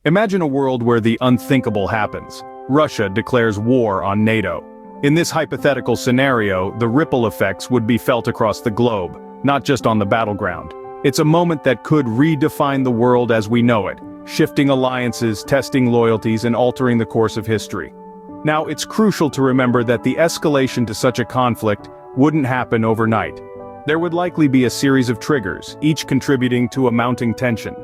Imagine a world where the unthinkable happens. Russia declares war on NATO. In this hypothetical scenario, the ripple effects would be felt across the globe, not just on the battleground. It's a moment that could redefine the world as we know it, shifting alliances, testing loyalties, and altering the course of history. Now, it's crucial to remember that the escalation to such a conflict wouldn't happen overnight. There would likely be a series of triggers, each contributing to a mounting tension.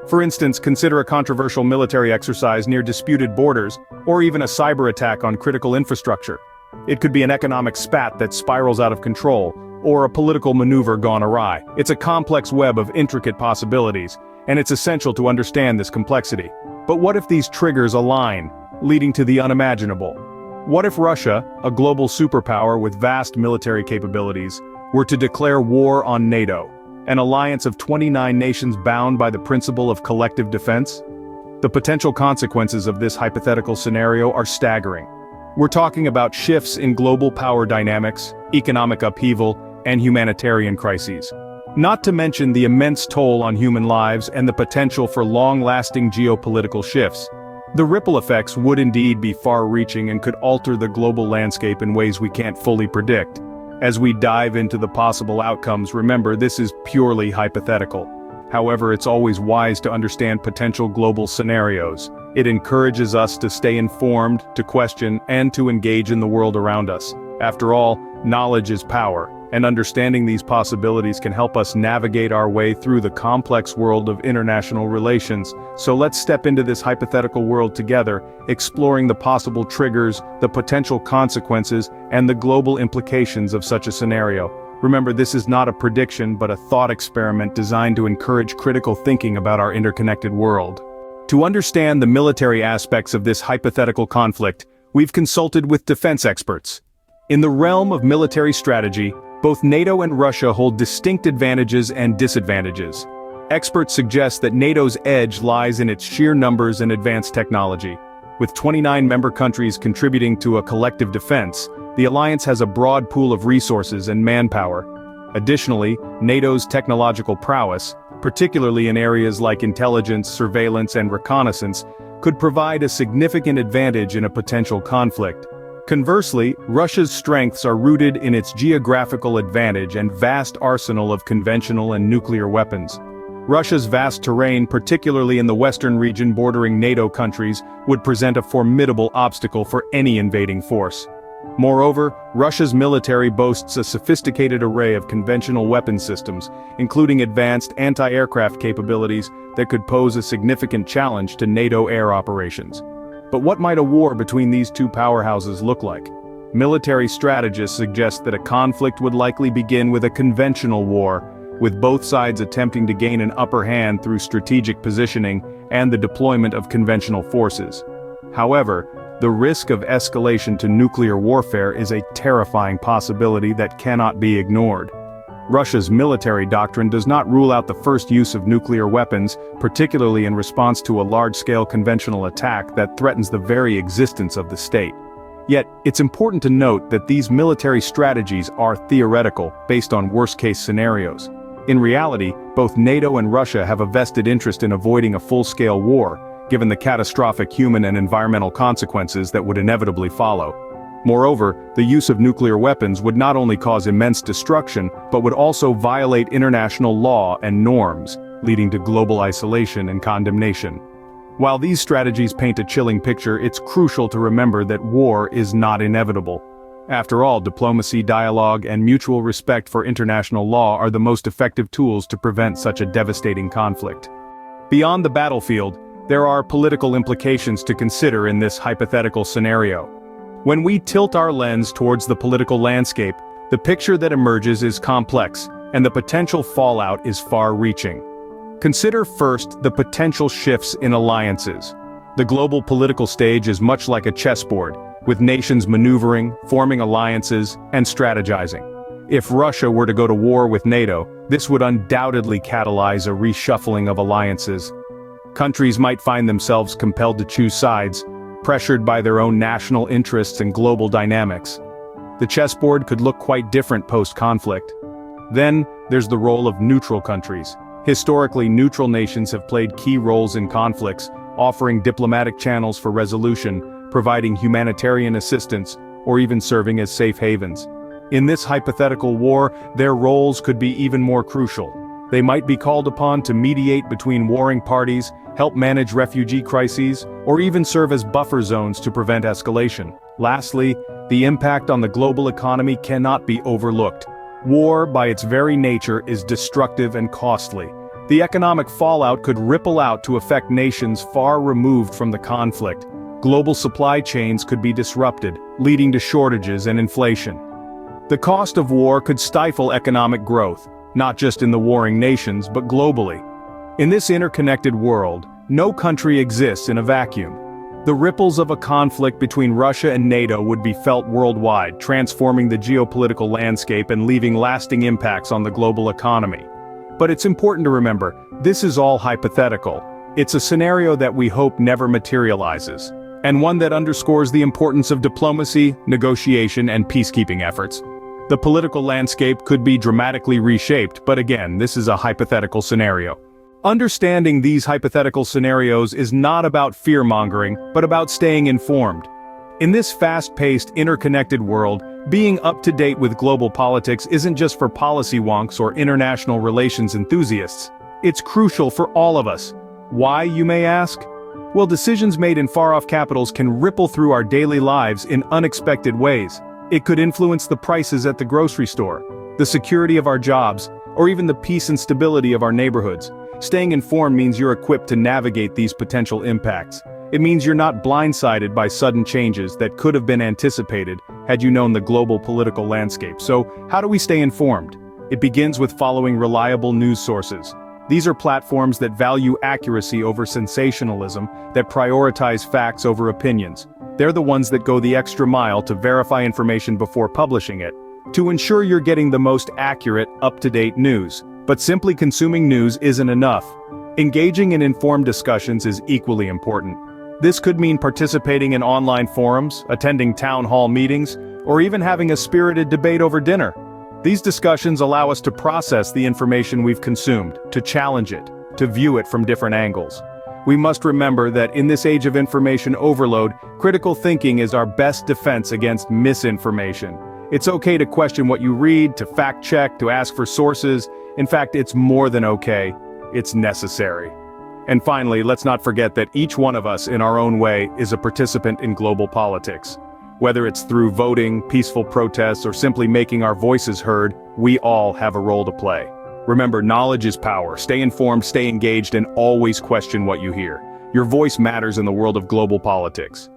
For instance, consider a controversial military exercise near disputed borders, or even a cyber attack on critical infrastructure. It could be an economic spat that spirals out of control, or a political maneuver gone awry. It's a complex web of intricate possibilities, and it's essential to understand this complexity. But what if these triggers align, leading to the unimaginable? What if Russia, a global superpower with vast military capabilities, were to declare war on NATO, an alliance of 29 nations bound by the principle of collective defense? The potential consequences of this hypothetical scenario are staggering. We're talking about shifts in global power dynamics, economic upheaval, and humanitarian crises. Not to mention the immense toll on human lives and the potential for long-lasting geopolitical shifts. The ripple effects would indeed be far-reaching and could alter the global landscape in ways we can't fully predict. As we dive into the possible outcomes, remember this is purely hypothetical. However, it's always wise to understand potential global scenarios. It encourages us to stay informed, to question, and to engage in the world around us. After all, knowledge is power, and understanding these possibilities can help us navigate our way through the complex world of international relations. So let's step into this hypothetical world together, exploring the possible triggers, the potential consequences, and the global implications of such a scenario. Remember, this is not a prediction but a thought experiment designed to encourage critical thinking about our interconnected world. To understand the military aspects of this hypothetical conflict, we've consulted with defense experts. In the realm of military strategy, both NATO and Russia hold distinct advantages and disadvantages. Experts suggest that NATO's edge lies in its sheer numbers and advanced technology. With 29 member countries contributing to a collective defense, the alliance has a broad pool of resources and manpower. Additionally, NATO's technological prowess, particularly in areas like intelligence, surveillance, and reconnaissance, could provide a significant advantage in a potential conflict. Conversely, Russia's strengths are rooted in its geographical advantage and vast arsenal of conventional and nuclear weapons. Russia's vast terrain, particularly in the western region bordering NATO countries, would present a formidable obstacle for any invading force. Moreover, Russia's military boasts a sophisticated array of conventional weapon systems, including advanced anti-aircraft capabilities that could pose a significant challenge to NATO air operations. But what might a war between these two powerhouses look like? Military strategists suggest that a conflict would likely begin with a conventional war, with both sides attempting to gain an upper hand through strategic positioning and the deployment of conventional forces. However, the risk of escalation to nuclear warfare is a terrifying possibility that cannot be ignored. Russia's military doctrine does not rule out the first use of nuclear weapons, particularly in response to a large-scale conventional attack that threatens the very existence of the state. Yet, it's important to note that these military strategies are theoretical, based on worst-case scenarios. In reality, both NATO and Russia have a vested interest in avoiding a full-scale war, given the catastrophic human and environmental consequences that would inevitably follow. Moreover, the use of nuclear weapons would not only cause immense destruction, but would also violate international law and norms, leading to global isolation and condemnation. While these strategies paint a chilling picture, it's crucial to remember that war is not inevitable. After all, diplomacy, dialogue, and mutual respect for international law are the most effective tools to prevent such a devastating conflict. Beyond the battlefield, there are political implications to consider in this hypothetical scenario. When we tilt our lens towards the political landscape, the picture that emerges is complex, and the potential fallout is far-reaching. Consider first the potential shifts in alliances. The global political stage is much like a chessboard, with nations maneuvering, forming alliances, and strategizing. If Russia were to go to war with NATO, this would undoubtedly catalyze a reshuffling of alliances. Countries might find themselves compelled to choose sides, pressured by their own national interests and global dynamics. The chessboard could look quite different post-conflict. Then, there's the role of neutral countries. Historically, neutral nations have played key roles in conflicts, offering diplomatic channels for resolution, providing humanitarian assistance, or even serving as safe havens. In this hypothetical war, their roles could be even more crucial. They might be called upon to mediate between warring parties, help manage refugee crises, or even serve as buffer zones to prevent escalation. Lastly, the impact on the global economy cannot be overlooked. War, by its very nature, is destructive and costly. The economic fallout could ripple out to affect nations far removed from the conflict. Global supply chains could be disrupted, leading to shortages and inflation. The cost of war could stifle economic growth, not just in the warring nations, but globally. In this interconnected world, no country exists in a vacuum. The ripples of a conflict between Russia and NATO would be felt worldwide, transforming the geopolitical landscape and leaving lasting impacts on the global economy. But it's important to remember, this is all hypothetical. It's a scenario that we hope never materializes, and one that underscores the importance of diplomacy, negotiation, and peacekeeping efforts. The political landscape could be dramatically reshaped, but again, this is a hypothetical scenario. Understanding these hypothetical scenarios is not about fear-mongering, but about staying informed. In this fast-paced, interconnected world, being up-to-date with global politics isn't just for policy wonks or international relations enthusiasts. It's crucial for all of us. Why, you may ask? Well, decisions made in far-off capitals can ripple through our daily lives in unexpected ways. It could influence the prices at the grocery store, the security of our jobs, or even the peace and stability of our neighborhoods. Staying informed means you're equipped to navigate these potential impacts. It means you're not blindsided by sudden changes that could have been anticipated had you known the global political landscape. So, how do we stay informed? It begins with following reliable news sources. These are platforms that value accuracy over sensationalism, that prioritize facts over opinions. They're the ones that go the extra mile to verify information before publishing it, to ensure you're getting the most accurate, up-to-date news. But simply consuming news isn't enough. Engaging in informed discussions is equally important. This could mean participating in online forums, attending town hall meetings, or even having a spirited debate over dinner. These discussions allow us to process the information we've consumed, to challenge it, to view it from different angles. We must remember that in this age of information overload, critical thinking is our best defense against misinformation. It's okay to question what you read, to fact-check, to ask for sources. In fact, it's more than okay, it's necessary. And finally, let's not forget that each one of us in our own way is a participant in global politics. Whether it's through voting, peaceful protests, or simply making our voices heard, we all have a role to play. Remember, knowledge is power. Stay informed, stay engaged, and always question what you hear. Your voice matters in the world of global politics.